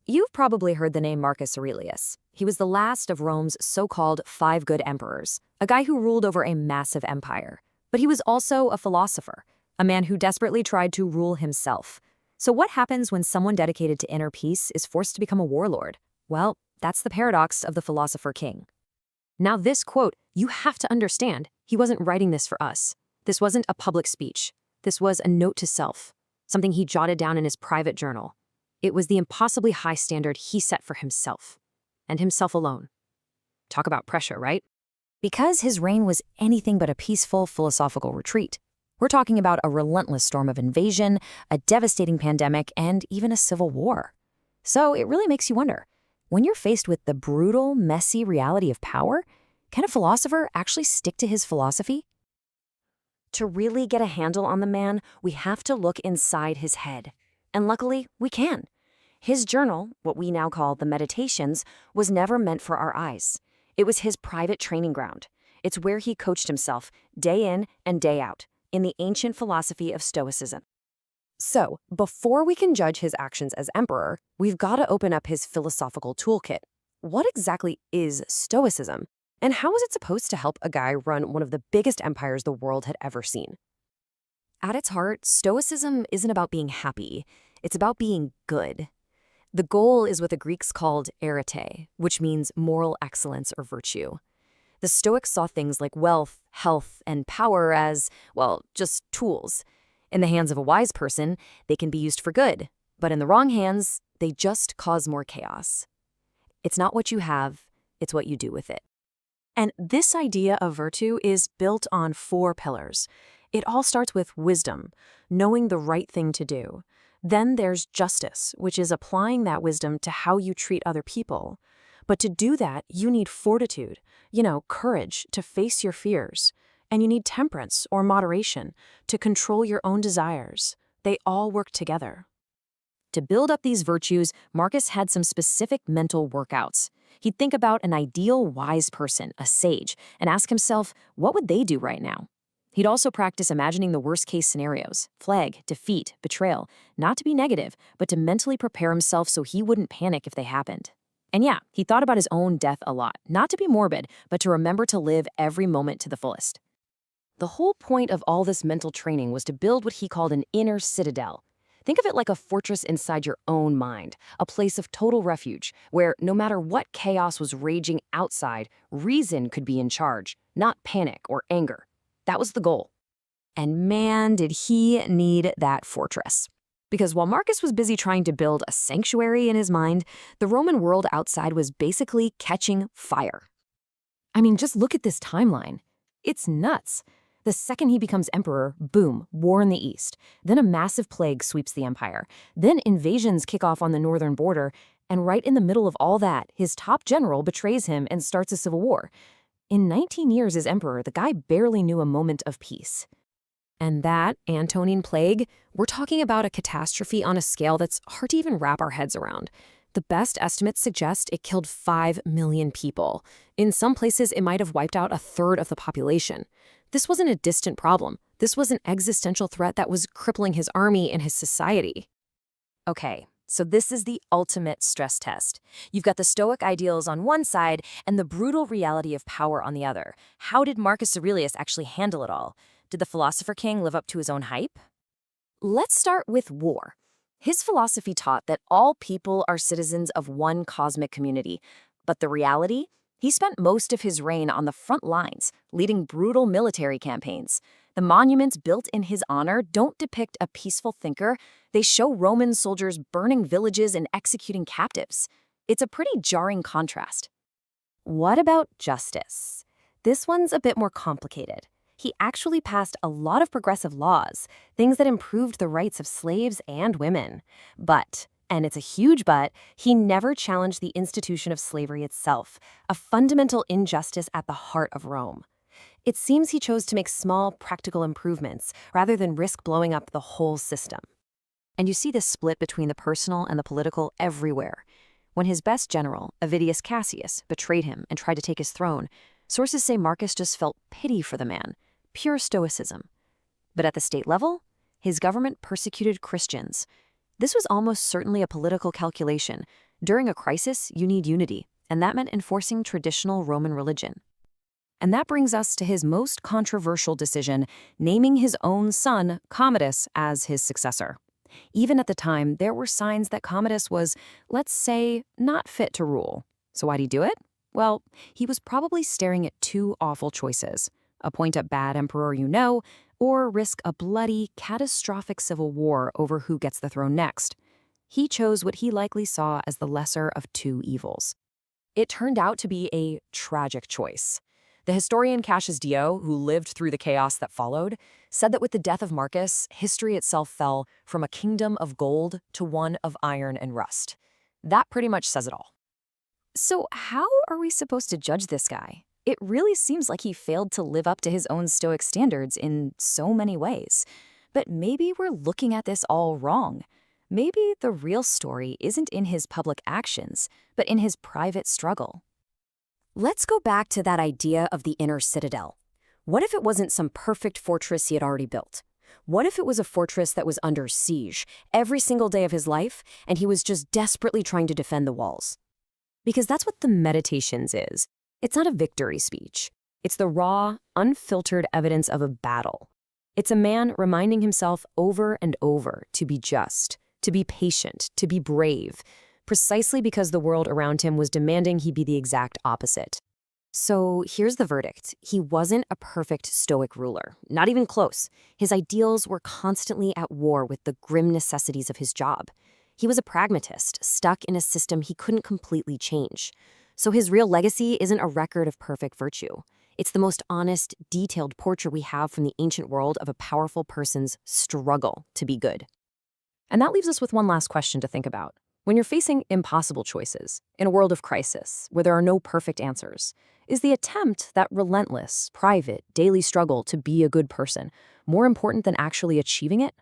You've probably heard the name Marcus Aurelius. He was the last of Rome's so-called five good emperors, a guy who ruled over a massive empire. But he was also a philosopher, a man who desperately tried to rule himself. So what happens when someone dedicated to inner peace is forced to become a warlord? Well, that's the paradox of the philosopher king. Now this quote, you have to understand, he wasn't writing this for us. This wasn't a public speech. This was a note to self, something he jotted down in his private journal. It was the impossibly high standard he set for himself, and himself alone. Talk about pressure, right? Because his reign was anything but a peaceful philosophical retreat. We're talking about a relentless storm of invasion, a devastating pandemic, and even a civil war. So it really makes you wonder, when you're faced with the brutal, messy reality of power, can a philosopher actually stick to his philosophy? To really get a handle on the man, we have to look inside his head. And luckily, we can. His journal, what we now call the Meditations, was never meant for our eyes. It was his private training ground. It's where he coached himself, day in and day out, in the ancient philosophy of Stoicism. So, before we can judge his actions as emperor, we've got to open up his philosophical toolkit. What exactly is Stoicism? And how is it supposed to help a guy run one of the biggest empires the world had ever seen? At its heart, Stoicism isn't about being happy. It's about being good. The goal is what the Greeks called arete, which means moral excellence or virtue. The Stoics saw things like wealth, health, and power as, well, just tools. In the hands of a wise person, they can be used for good, but in the wrong hands, they just cause more chaos. It's not what you have, it's what you do with it. And this idea of virtue is built on 4 pillars. It all starts with wisdom, knowing the right thing to do. Then there's justice, which is applying that wisdom to how you treat other people. But to do that, you need fortitude, courage to face your fears. And you need temperance or moderation to control your own desires. They all work together. To build up these virtues, Marcus had some specific mental workouts. He'd think about an ideal wise person, a sage, and ask himself, what would they do right now? He'd also practice imagining the worst-case scenarios, plague, defeat, betrayal, not to be negative, but to mentally prepare himself so he wouldn't panic if they happened. And yeah, he thought about his own death a lot, not to be morbid, but to remember to live every moment to the fullest. The whole point of all this mental training was to build what he called an inner citadel. Think of it like a fortress inside your own mind, a place of total refuge, where no matter what chaos was raging outside, reason could be in charge, not panic or anger. That was the goal. And man, did he need that fortress. Because while Marcus was busy trying to build a sanctuary in his mind, the Roman world outside was basically catching fire. I mean, just look at this timeline. It's nuts. The second he becomes emperor, boom, war in the east. Then a massive plague sweeps the empire. Then invasions kick off on the northern border. And right in the middle of all that, his top general betrays him and starts a civil war. In 19 years as emperor, the guy barely knew a moment of peace. And that Antonine Plague, we're talking about a catastrophe on a scale that's hard to even wrap our heads around. The best estimates suggest it killed 5 million people. In some places, it might have wiped out a third of the population. This wasn't a distant problem. This was an existential threat that was crippling his army and his society. Okay, so this is the ultimate stress test. You've got the Stoic ideals on one side and the brutal reality of power on the other. How did Marcus Aurelius actually handle it all? Did the philosopher king live up to his own hype? Let's start with war. His philosophy taught that all people are citizens of one cosmic community. But the reality? He spent most of his reign on the front lines, leading brutal military campaigns. The monuments built in his honor don't depict a peaceful thinker. They show Roman soldiers burning villages and executing captives. It's a pretty jarring contrast. What about justice? This one's a bit more complicated. He actually passed a lot of progressive laws, things that improved the rights of slaves and women. But, and it's a huge but, he never challenged the institution of slavery itself, a fundamental injustice at the heart of Rome. It seems he chose to make small, practical improvements rather than risk blowing up the whole system. And you see this split between the personal and the political everywhere. When his best general, Avidius Cassius, betrayed him and tried to take his throne, sources say Marcus just felt pity for the man, pure stoicism. But at the state level, his government persecuted Christians. This was almost certainly a political calculation, During a crisis, you need unity, and that meant enforcing traditional Roman religion. And that brings us to his most controversial decision, naming his own son, Commodus, as his successor. Even at the time, there were signs that Commodus was, let's say, not fit to rule. So why'd he do it? Well, he was probably staring at two awful choices: appoint a bad emperor you know, or risk a bloody, catastrophic civil war over who gets the throne next. He chose what he likely saw as the lesser of two evils. It turned out to be a tragic choice. The historian Cassius Dio, who lived through the chaos that followed, said that with the death of Marcus, history itself fell from a kingdom of gold to one of iron and rust. That pretty much says it all. So how are we supposed to judge this guy? It really seems like he failed to live up to his own Stoic standards in so many ways. But maybe we're looking at this all wrong. Maybe the real story isn't in his public actions, but in his private struggle. Let's go back to that idea of the inner citadel. What if it wasn't some perfect fortress he had already built? What if it was a fortress that was under siege every single day of his life, and he was just desperately trying to defend the walls? Because that's what the Meditations is. It's not a victory speech. It's the raw, unfiltered evidence of a battle. It's a man reminding himself over and over to be just, to be patient, to be brave, precisely because the world around him was demanding he be the exact opposite. So here's the verdict. He wasn't a perfect Stoic ruler, not even close. His ideals were constantly at war with the grim necessities of his job. He was a pragmatist, stuck in a system he couldn't completely change. So his real legacy isn't a record of perfect virtue. It's the most honest, detailed portrait we have from the ancient world of a powerful person's struggle to be good. And that leaves us with one last question to think about. When you're facing impossible choices, in a world of crisis, where there are no perfect answers, is the attempt, that relentless, private, daily struggle to be a good person, more important than actually achieving it?